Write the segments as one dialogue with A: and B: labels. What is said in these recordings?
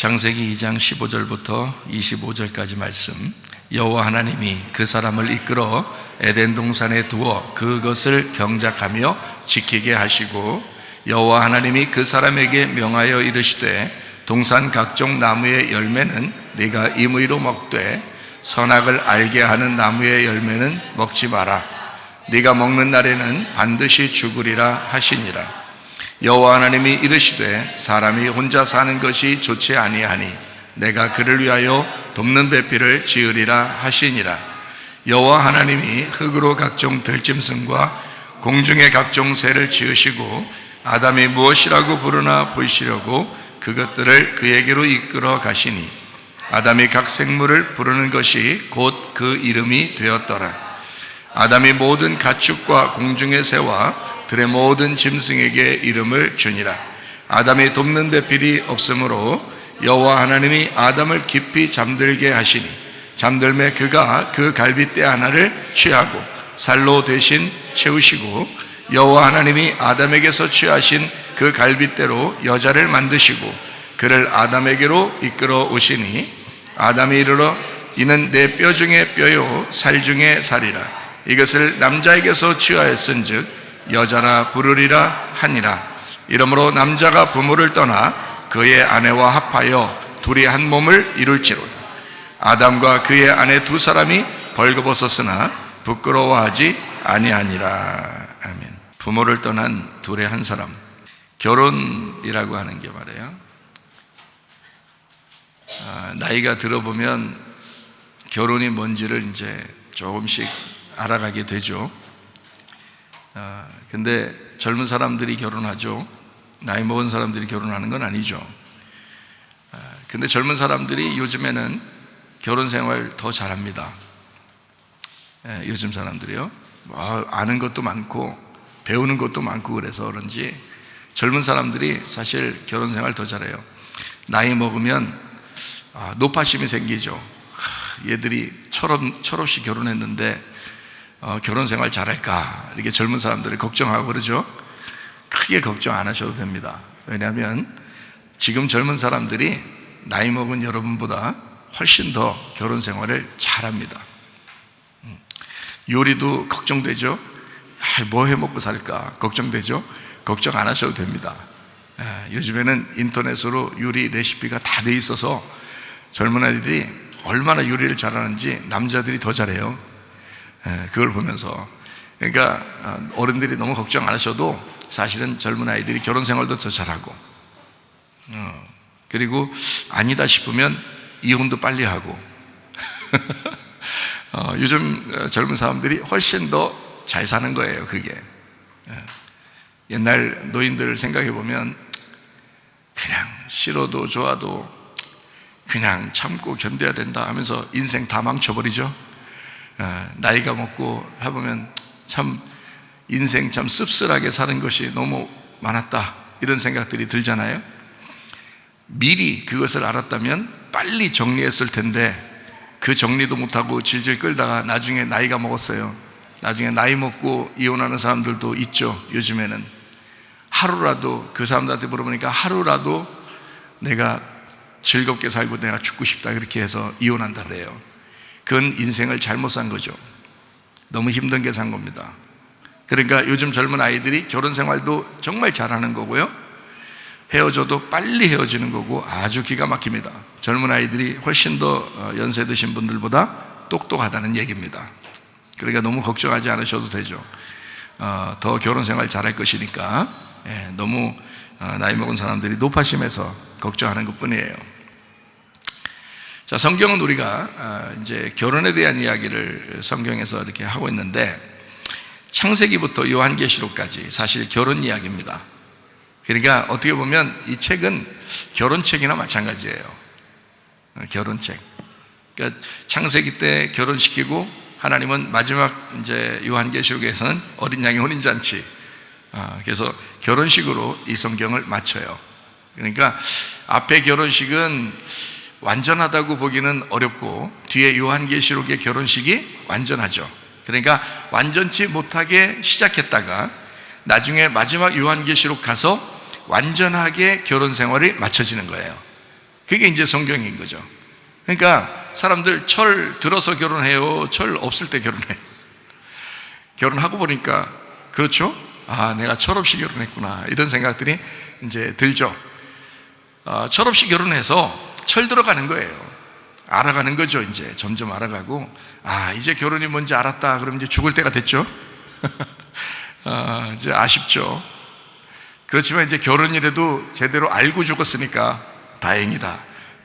A: 창세기 2장 15절부터 25절까지 말씀. 여호와 하나님이 그 사람을 이끌어 에덴 동산에 두어 그것을 경작하며 지키게 하시고, 여호와 하나님이 그 사람에게 명하여 이르시되, 동산 각종 나무의 열매는 네가 임의로 먹되 선악을 알게 하는 나무의 열매는 먹지 마라. 네가 먹는 날에는 반드시 죽으리라 하시니라. 여호와 하나님이 이르시되, 사람이 혼자 사는 것이 좋지 아니하니 내가 그를 위하여 돕는 배필을 지으리라 하시니라. 여호와 하나님이 흙으로 각종 들짐승과 공중의 각종 새를 지으시고, 아담이 무엇이라고 부르나 보이시려고 그것들을 그에게로 이끌어 가시니, 아담이 각 생물을 부르는 것이 곧 그 이름이 되었더라. 아담이 모든 가축과 공중의 새와 들의 모든 짐승에게 이름을 주니라. 아담이 돕는 배필이 없으므로 여호와 하나님이 아담을 깊이 잠들게 하시니, 잠들매 그가 그 갈빗대 하나를 취하고 살로 대신 채우시고, 여호와 하나님이 아담에게서 취하신 그 갈빗대로 여자를 만드시고 그를 아담에게로 이끌어 오시니, 아담이 이르러 이는 내 뼈 중에 뼈요 살 중에 살이라. 이것을 남자에게서 취하였은즉 여자라 부르리라 하니라. 이러므로 남자가 부모를 떠나 그의 아내와 합하여 둘이 한 몸을 이룰지로다. 아담과 그의 아내 두 사람이 벌거벗었으나 부끄러워하지 아니하니라. 아멘. 부모를 떠난 둘의 한 사람, 결혼이라고 하는 게 말이에요. 나이가 들어보면 결혼이 뭔지를 이제 조금씩 알아가게 되죠. 근데 젊은 사람들이 결혼하죠. 나이 먹은 사람들이 결혼하는 건 아니죠. 근데 젊은 사람들이 요즘에는 결혼 생활 더 잘합니다. 요즘 사람들이요. 아는 것도 많고 배우는 것도 많고 그래서 그런지 젊은 사람들이 사실 결혼 생활 더 잘해요. 나이 먹으면 노파심이 생기죠. 얘들이 철없이 결혼했는데 결혼 생활 잘할까, 이렇게 젊은 사람들이 걱정하고 그러죠. 크게 걱정 안 하셔도 됩니다. 왜냐하면 지금 젊은 사람들이 나이 먹은 여러분보다 훨씬 더 결혼 생활을 잘합니다. 요리도 걱정되죠. 뭐 해먹고 살까 걱정되죠. 걱정 안 하셔도 됩니다. 요즘에는 인터넷으로 요리 레시피가 다 돼 있어서 젊은 아이들이 얼마나 요리를 잘하는지 남자들이 더 잘해요. 그걸 보면서, 그러니까 어른들이 너무 걱정 안 하셔도 사실은 젊은 아이들이 결혼 생활도 더 잘하고, 그리고 아니다 싶으면 이혼도 빨리 하고 요즘 젊은 사람들이 훨씬 더 잘 사는 거예요. 그게 옛날 노인들을 생각해 보면 그냥 싫어도 좋아도 그냥 참고 견뎌야 된다 하면서 인생 다 망쳐버리죠. 나이가 먹고 해보면 참 인생 참 씁쓸하게 사는 것이 너무 많았다, 이런 생각들이 들잖아요. 미리 그것을 알았다면 빨리 정리했을 텐데 그 정리도 못하고 질질 끌다가 나중에 나이가 먹었어요. 나중에 나이 먹고 이혼하는 사람들도 있죠. 요즘에는 하루라도, 그 사람들한테 물어보니까 하루라도 내가 즐겁게 살고 내가 죽고 싶다, 그렇게 해서 이혼한다 그래요. 그건 인생을 잘못 산 거죠. 너무 힘든 게 산 겁니다. 그러니까 요즘 젊은 아이들이 결혼 생활도 정말 잘하는 거고요, 헤어져도 빨리 헤어지는 거고 아주 기가 막힙니다. 젊은 아이들이 훨씬 더 연세 드신 분들보다 똑똑하다는 얘기입니다. 그러니까 너무 걱정하지 않으셔도 되죠. 더 결혼 생활 잘할 것이니까. 너무 나이 먹은 사람들이 노파심에서 걱정하는 것 뿐이에요. 자, 성경은 우리가 이제 결혼에 대한 이야기를 성경에서 이렇게 하고 있는데, 창세기부터 요한계시록까지 사실 결혼 이야기입니다. 그러니까 어떻게 보면 이 책은 결혼책이나 마찬가지예요. 결혼책. 그러니까 창세기 때 결혼시키고, 하나님은 마지막 이제 요한계시록에서는 어린 양의 혼인잔치, 그래서 결혼식으로 이 성경을 마쳐요. 그러니까 앞에 결혼식은 완전하다고 보기는 어렵고 뒤에 요한계시록의 결혼식이 완전하죠. 그러니까 완전치 못하게 시작했다가 나중에 마지막 요한계시록 가서 완전하게 결혼 생활이 마쳐지는 거예요. 그게 이제 성경인 거죠. 그러니까 사람들 철 들어서 결혼해요, 철 없을 때 결혼해요. 결혼하고 보니까 그렇죠? 아, 내가 철 없이 결혼했구나, 이런 생각들이 이제 들죠. 철 없이 결혼해서 철 들어가는 거예요. 알아가는 거죠. 이제 점점 알아가고, 아, 이제 결혼이 뭔지 알았다 그러면 이제 죽을 때가 됐죠. 이제 아쉽죠. 그렇지만 이제 결혼이라도 제대로 알고 죽었으니까 다행이다.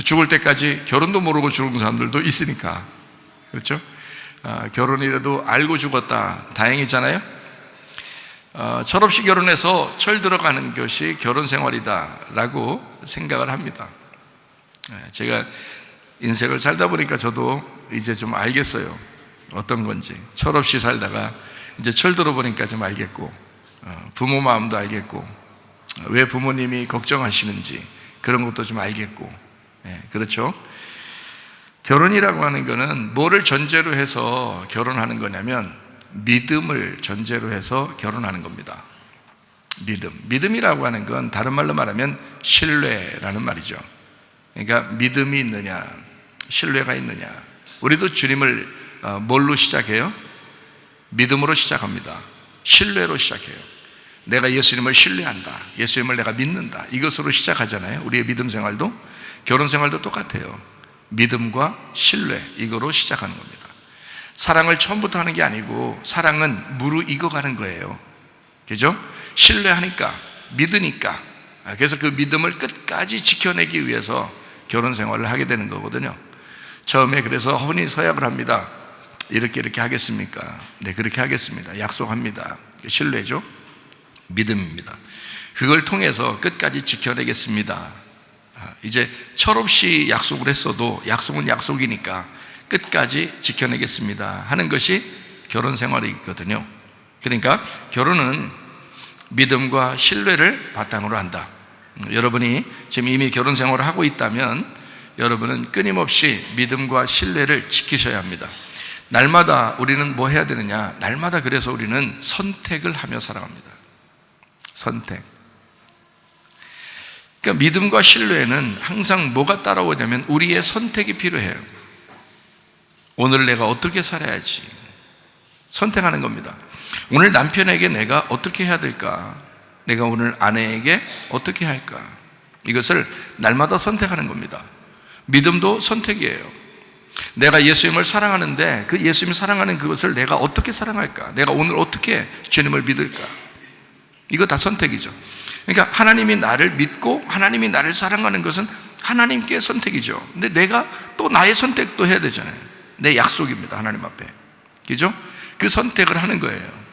A: 죽을 때까지 결혼도 모르고 죽은 사람들도 있으니까, 그렇죠? 결혼이라도 알고 죽었다, 다행이잖아요. 철없이 결혼해서 철 들어가는 것이 결혼 생활이다 라고 생각을 합니다. 제가 인생을 살다 보니까 저도 이제 좀 알겠어요. 어떤 건지. 철없이 살다가 이제 철 들어보니까 좀 알겠고, 부모 마음도 알겠고, 왜 부모님이 걱정하시는지 그런 것도 좀 알겠고, 그렇죠? 결혼이라고 하는 거는 뭐를 전제로 해서 결혼하는 거냐면 믿음을 전제로 해서 결혼하는 겁니다. 믿음이라고 하는 건 다른 말로 말하면 신뢰라는 말이죠. 그러니까 믿음이 있느냐, 신뢰가 있느냐. 우리도 주님을 뭘로 시작해요? 믿음으로 시작합니다. 신뢰로 시작해요. 내가 예수님을 신뢰한다, 예수님을 내가 믿는다, 이것으로 시작하잖아요. 우리의 믿음 생활도, 결혼 생활도 똑같아요. 믿음과 신뢰, 이거로 시작하는 겁니다. 사랑을 처음부터 하는 게 아니고 사랑은 무르익어가는 거예요. 그죠? 신뢰하니까, 믿으니까, 그래서 그 믿음을 끝까지 지켜내기 위해서 결혼 생활을 하게 되는 거거든요. 처음에 그래서 혼인 서약을 합니다. 이렇게 하겠습니까? 네, 그렇게 하겠습니다. 약속합니다. 신뢰죠? 믿음입니다. 그걸 통해서 끝까지 지켜내겠습니다. 이제 철없이 약속을 했어도 약속은 약속이니까 끝까지 지켜내겠습니다 하는 것이 결혼 생활이거든요. 그러니까 결혼은 믿음과 신뢰를 바탕으로 한다. 여러분이 지금 이미 결혼 생활을 하고 있다면 여러분은 끊임없이 믿음과 신뢰를 지키셔야 합니다. 날마다 우리는 뭐 해야 되느냐? 날마다 그래서 우리는 선택을 하며 살아갑니다. 선택. 그러니까 믿음과 신뢰에는 항상 뭐가 따라오냐면 우리의 선택이 필요해요. 오늘 내가 어떻게 살아야지, 선택하는 겁니다. 오늘 남편에게 내가 어떻게 해야 될까? 내가 오늘 아내에게 어떻게 할까? 이것을 날마다 선택하는 겁니다. 믿음도 선택이에요. 내가 예수님을 사랑하는데 그 예수님을 사랑하는 그것을 내가 어떻게 사랑할까? 내가 오늘 어떻게 주님을 믿을까? 이거 다 선택이죠. 그러니까 하나님이 나를 믿고 하나님이 나를 사랑하는 것은 하나님께 선택이죠. 근데 내가 또 나의 선택도 해야 되잖아요. 내 약속입니다, 하나님 앞에. 그죠? 그 선택을 하는 거예요.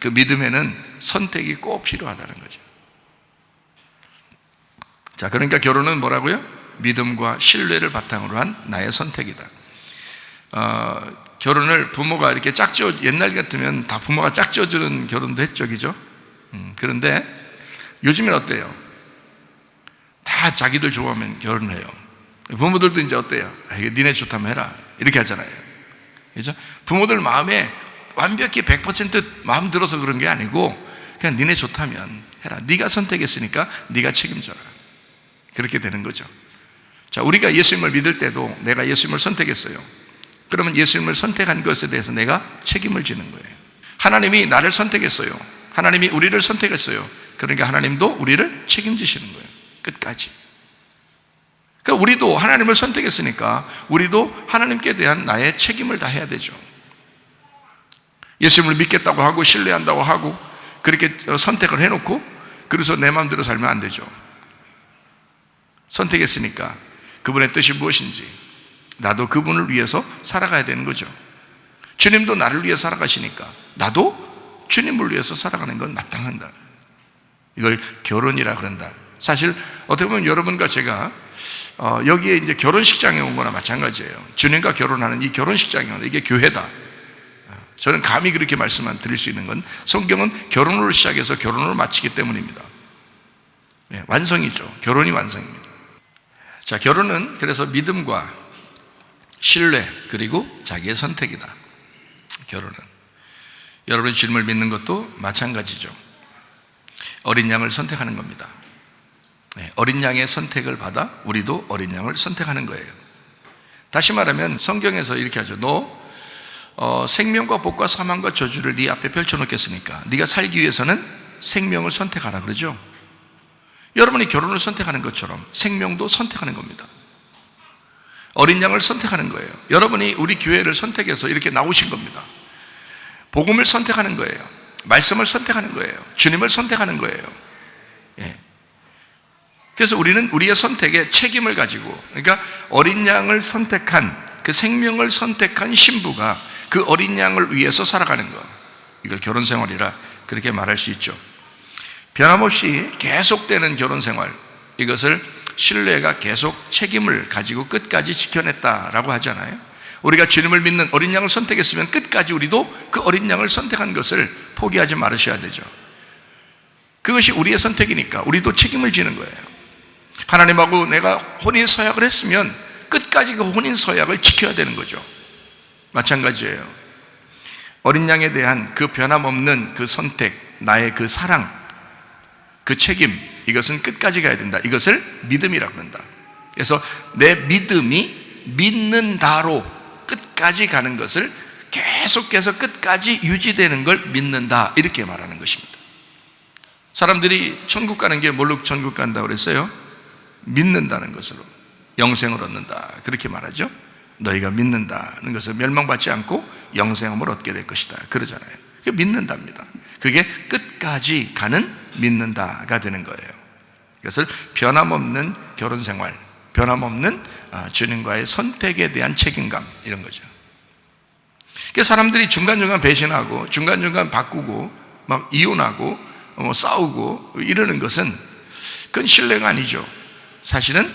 A: 그 믿음에는 선택이 꼭 필요하다는 거죠. 자, 그러니까 결혼은 뭐라고요? 믿음과 신뢰를 바탕으로 한 나의 선택이다. 결혼을 부모가 이렇게 짝지어, 옛날 같으면 다 부모가 짝지어주는 결혼도 했죠, 그죠? 그런데 요즘엔 어때요? 다 자기들 좋아하면 결혼을 해요. 부모들도 이제 어때요? 이게 니네 좋다면 해라, 이렇게 하잖아요. 그죠? 부모들 마음에 완벽히 100% 마음 들어서 그런 게 아니고 그냥 니네 좋다면 해라, 네가 선택했으니까 네가 책임져라, 그렇게 되는 거죠. 자, 우리가 예수님을 믿을 때도 내가 예수님을 선택했어요. 그러면 예수님을 선택한 것에 대해서 내가 책임을 지는 거예요. 하나님이 나를 선택했어요. 하나님이 우리를 선택했어요. 그러니까 하나님도 우리를 책임지시는 거예요, 끝까지. 그러니까 우리도 하나님을 선택했으니까 우리도 하나님께 대한 나의 책임을 다 해야 되죠. 예수님을 믿겠다고 하고 신뢰한다고 하고 그렇게 선택을 해놓고 그래서 내 마음대로 살면 안 되죠. 선택했으니까 그분의 뜻이 무엇인지 나도 그분을 위해서 살아가야 되는 거죠. 주님도 나를 위해 살아가시니까 나도 주님을 위해서 살아가는 건 마땅한다. 이걸 결혼이라 그런다. 사실 어떻게 보면 여러분과 제가 여기에 이제 결혼식장에 온 거나 마찬가지예요. 주님과 결혼하는 이 결혼식장에 온 이게 교회다. 저는 감히 그렇게 말씀만 드릴 수 있는 건 성경은 결혼으로 시작해서 결혼으로 마치기 때문입니다. 완성이죠. 결혼이 완성입니다. 자, 결혼은 그래서 믿음과 신뢰 그리고 자기의 선택이다. 결혼은 여러분이 주님을 믿는 것도 마찬가지죠. 어린 양을 선택하는 겁니다. 어린 양의 선택을 받아 우리도 어린 양을 선택하는 거예요. 다시 말하면 성경에서 이렇게 하죠. 너 생명과 복과 사망과 저주를 네 앞에 펼쳐놓겠으니까 네가 살기 위해서는 생명을 선택하라 그러죠. 여러분이 결혼을 선택하는 것처럼 생명도 선택하는 겁니다. 어린 양을 선택하는 거예요. 여러분이 우리 교회를 선택해서 이렇게 나오신 겁니다. 복음을 선택하는 거예요. 말씀을 선택하는 거예요. 주님을 선택하는 거예요. 그래서 우리는 우리의 선택에 책임을 가지고, 그러니까 어린 양을 선택한, 그 생명을 선택한 신부가 그 어린 양을 위해서 살아가는 것, 이걸 결혼 생활이라 그렇게 말할 수 있죠. 변함없이 계속되는 결혼 생활, 이것을 신뢰가 계속 책임을 가지고 끝까지 지켜냈다라고 하잖아요. 우리가 주님을 믿는 어린 양을 선택했으면 끝까지 우리도 그 어린 양을 선택한 것을 포기하지 말으셔야 되죠. 그것이 우리의 선택이니까 우리도 책임을 지는 거예요. 하나님하고 내가 혼인 서약을 했으면 끝까지 그 혼인 서약을 지켜야 되는 거죠. 마찬가지예요. 어린 양에 대한 그 변함없는 그 선택, 나의 그 사랑, 그 책임, 이것은 끝까지 가야 된다. 이것을 믿음이라고 한다. 그래서 내 믿음이 믿는다로 끝까지 가는 것을 계속해서 끝까지 유지되는 걸 믿는다, 이렇게 말하는 것입니다. 사람들이 천국 가는 게 뭘로 천국 간다고 그랬어요? 믿는다는 것으로 영생을 얻는다, 그렇게 말하죠. 너희가 믿는다는 것을 멸망받지 않고 영생을 얻게 될 것이다, 그러잖아요. 그게 믿는답니다. 그게 끝까지 가는 믿는다가 되는 거예요. 그것을 변함없는 결혼생활, 변함없는 주님과의 선택에 대한 책임감, 이런 거죠. 그래서 사람들이 중간중간 배신하고 중간중간 바꾸고 막 이혼하고 싸우고 이러는 것은 그건 신뢰가 아니죠. 사실은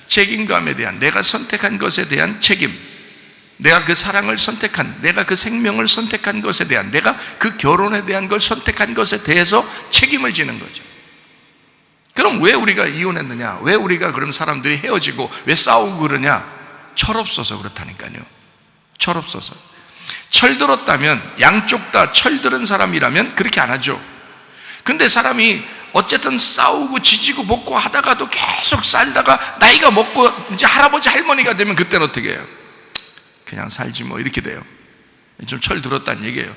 A: 책임감에 대한, 내가 선택한 것에 대한 책임, 내가 그 사랑을 선택한, 내가 그 생명을 선택한 것에 대한, 내가 그 결혼에 대한 걸 선택한 것에 대해서 책임을 지는 거죠. 그럼 왜 우리가 이혼했느냐? 왜 우리가 그럼 사람들이 헤어지고 왜 싸우고 그러냐? 철없어서 그렇다니까요. 철없어서. 철들었다면, 양쪽 다 철들은 사람이라면 그렇게 안 하죠. 근데 사람이 어쨌든 싸우고 지지고 볶고 하다가도 계속 살다가 나이가 먹고 이제 할아버지 할머니가 되면 그때는 어떻게 해요? 그냥 살지 뭐, 이렇게 돼요. 좀 철 들었다는 얘기예요.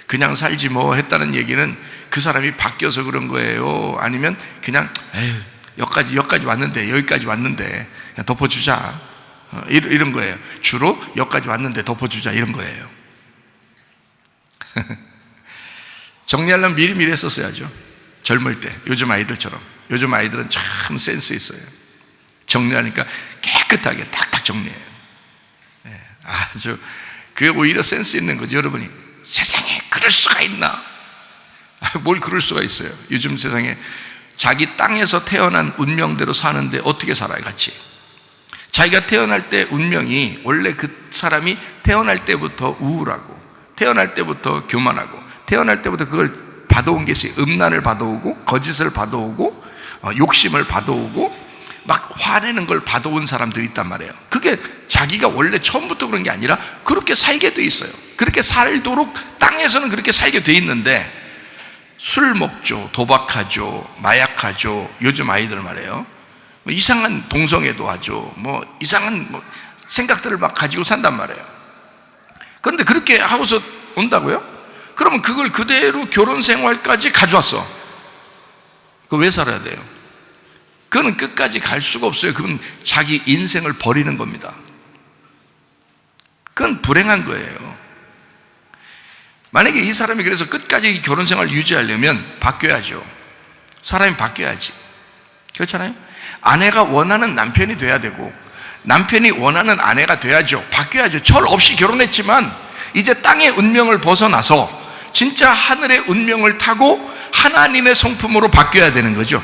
A: 그냥 살지 뭐 했다는 얘기는 그 사람이 바뀌어서 그런 거예요? 아니면 그냥 에휴, 여기까지 왔는데, 여기까지 왔는데 그냥 덮어주자, 이런 거예요. 주로 여기까지 왔는데 덮어주자, 이런 거예요. 정리하려면 미리미리 했었어야죠. 젊을 때, 요즘 아이들처럼. 요즘 아이들은 참 센스 있어요. 정리하니까 깨끗하게 탁탁 정리해요. 아주, 그게 오히려 센스 있는 거죠. 여러분이 세상에 그럴 수가 있나? 뭘 그럴 수가 있어요. 요즘 세상에 자기 땅에서 태어난 운명대로 사는데 어떻게 살아요, 같이? 자기가 태어날 때 운명이, 원래 그 사람이 태어날 때부터 우울하고, 태어날 때부터 교만하고, 태어날 때부터 그걸 받아온 게 있어요. 음란을 받아오고, 거짓을 받아오고, 욕심을 받아오고, 막 화내는 걸 받아온 사람들이 있단 말이에요. 그게 자기가 원래 처음부터 그런 게 아니라 그렇게 살게 돼 있어요. 그렇게 살도록 땅에서는 그렇게 살게 돼 있는데, 술 먹죠, 도박하죠, 마약하죠. 요즘 아이들 말이에요. 뭐 이상한 동성애도 하죠. 뭐 이상한 생각들을 막 가지고 산단 말이에요. 그런데 그렇게 하고서 온다고요? 그러면 그걸 그대로 결혼 생활까지 가져왔어. 그거 왜 살아야 돼요? 그거는 끝까지 갈 수가 없어요. 그건 자기 인생을 버리는 겁니다. 그건 불행한 거예요. 만약에 이 사람이 그래서 끝까지 결혼 생활을 유지하려면 바뀌어야죠. 사람이 바뀌어야지. 그렇잖아요? 아내가 원하는 남편이 돼야 되고, 남편이 원하는 아내가 돼야죠. 바뀌어야죠. 철 없이 결혼했지만 이제 땅의 운명을 벗어나서 진짜 하늘의 운명을 타고 하나님의 성품으로 바뀌어야 되는 거죠.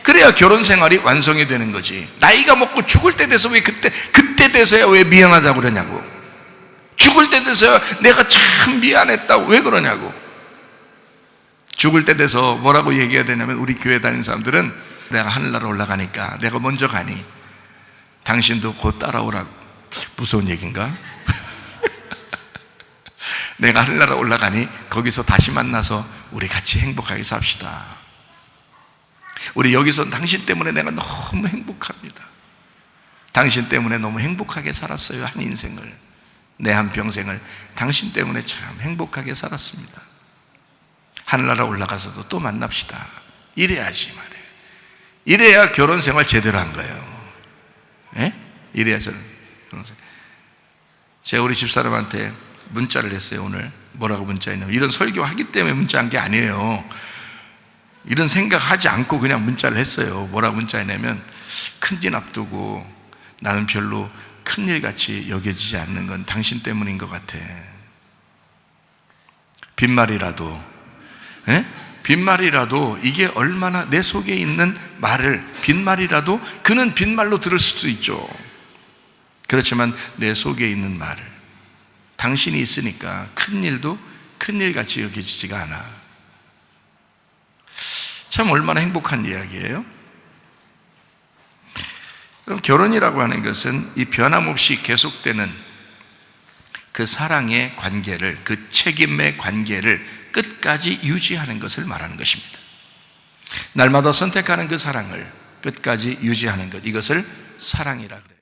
A: 그래야 결혼 생활이 완성이 되는 거지. 나이가 먹고 죽을 때 돼서 왜 그때 돼서야 왜 미안하다고 그러냐고. 죽을 때 돼서야 내가 참 미안했다고 왜 그러냐고. 죽을 때 돼서 뭐라고 얘기해야 되냐면, 우리 교회 다니는 사람들은 내가 하늘나라 올라가니까 내가 먼저 가니 당신도 곧 따라오라고. 무서운 얘기인가? 내가 하늘나라 올라가니 거기서 다시 만나서 우리 같이 행복하게 삽시다. 우리 여기서 당신 때문에 내가 너무 행복합니다. 당신 때문에 너무 행복하게 살았어요. 한 인생을, 내 한 평생을 당신 때문에 참 행복하게 살았습니다. 하늘나라 올라가서도 또 만납시다. 이래야지 말이에요. 이래야 결혼 생활 제대로 한 거예요. 예? 이래야 결혼 생활. 제가 우리 집사람한테 문자를 했어요. 오늘 뭐라고 문자했냐면, 이런 설교하기 때문에 문자한 게 아니에요. 이런 생각하지 않고 그냥 문자를 했어요. 뭐라고 문자했냐면, 큰일 앞두고 나는 별로 큰일같이 여겨지지 않는 건 당신 때문인 것 같아. 빈말이라도, 예? 빈말이라도 이게 얼마나 내 속에 있는 말을, 빈말이라도 그는 빈말로 들을 수도 있죠. 그렇지만 내 속에 있는 말을, 당신이 있으니까 큰일도 큰일같이 여겨지지가 않아. 참 얼마나 행복한 이야기예요. 그럼 결혼이라고 하는 것은 이 변함없이 계속되는 그 사랑의 관계를, 그 책임의 관계를 끝까지 유지하는 것을 말하는 것입니다. 날마다 선택하는 그 사랑을 끝까지 유지하는 것, 이것을 사랑이라 그래요.